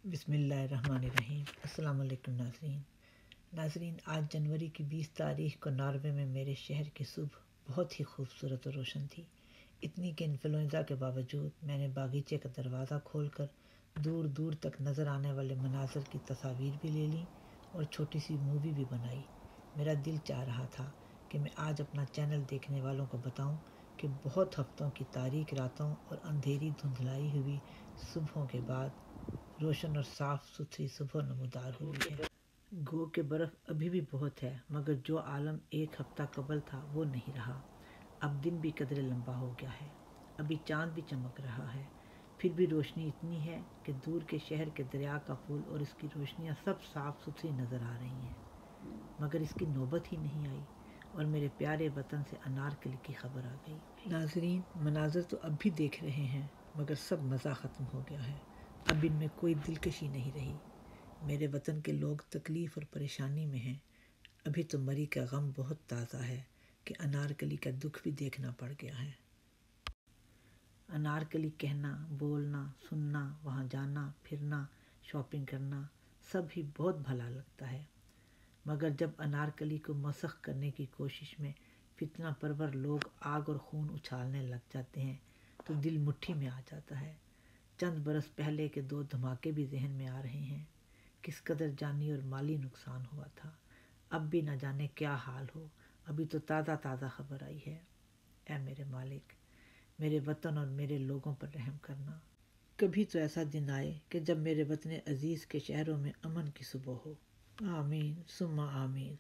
بسم اللہ الرحمن الرحیم۔ السلام علیکم ناظرین، آج جنوری کی 20 تاریخ کو ناروے میں میرے شہر کی صبح بہت ہی خوبصورت اور روشن تھی، اتنی کہ انفلوئنزا کے باوجود میں نے باغیچے کا دروازہ کھول کر دور دور تک نظر آنے والے مناظر کی تصاویر بھی لے لیں اور چھوٹی سی مووی بھی بنائی۔ میرا دل چاہ رہا تھا کہ میں آج اپنا چینل دیکھنے والوں کو بتاؤں کہ بہت ہفتوں کی تاریک راتوں اور اندھیری دھندلائی ہوئی صبحوں کے بعد روشن اور صاف ستھری صبح نمودار ہوئی ہے۔ گو کہ برف ابھی بھی بہت ہے، مگر جو عالم ایک ہفتہ قبل تھا وہ نہیں رہا۔ اب دن بھی قدرے لمبا ہو گیا ہے، ابھی چاند بھی چمک رہا ہے، پھر بھی روشنی اتنی ہے کہ دور کے شہر کے دریا کا پل اور اس کی روشنیاں سب صاف ستھری نظر آ رہی ہیں۔ مگر اس کی نوبت ہی نہیں آئی اور میرے پیارے وطن سے انارکلی کی خبر آ گئی۔ ناظرین، مناظر تو اب بھی دیکھ رہے ہیں، مگر سب مزہ ختم ہو گیا ہے، اب ان میں کوئی دلکشی نہیں رہی۔ میرے وطن کے لوگ تکلیف اور پریشانی میں ہیں۔ ابھی تو مری کا غم بہت تازہ ہے کہ انارکلی کا دکھ بھی دیکھنا پڑ گیا ہے۔ انارکلی کہنا، بولنا، سننا، وہاں جانا، پھرنا، شاپنگ کرنا سب ہی بہت بھلا لگتا ہے، مگر جب انارکلی کو مسخ کرنے کی کوشش میں فتنہ پرور لوگ آگ اور خون اچھالنے لگ جاتے ہیں تو دل مٹھی میں آ جاتا ہے۔ چند برس پہلے کے 2 دھماکے بھی ذہن میں آ رہے ہیں، کس قدر جانی اور مالی نقصان ہوا تھا۔ اب بھی نہ جانے کیا حال ہو، ابھی تو تازہ تازہ خبر آئی ہے۔ اے میرے مالک، میرے وطن اور میرے لوگوں پر رحم کرنا۔ کبھی تو ایسا دن آئے کہ جب میرے وطن عزیز کے شہروں میں امن کی صبح ہو۔ آمین ثم آمین۔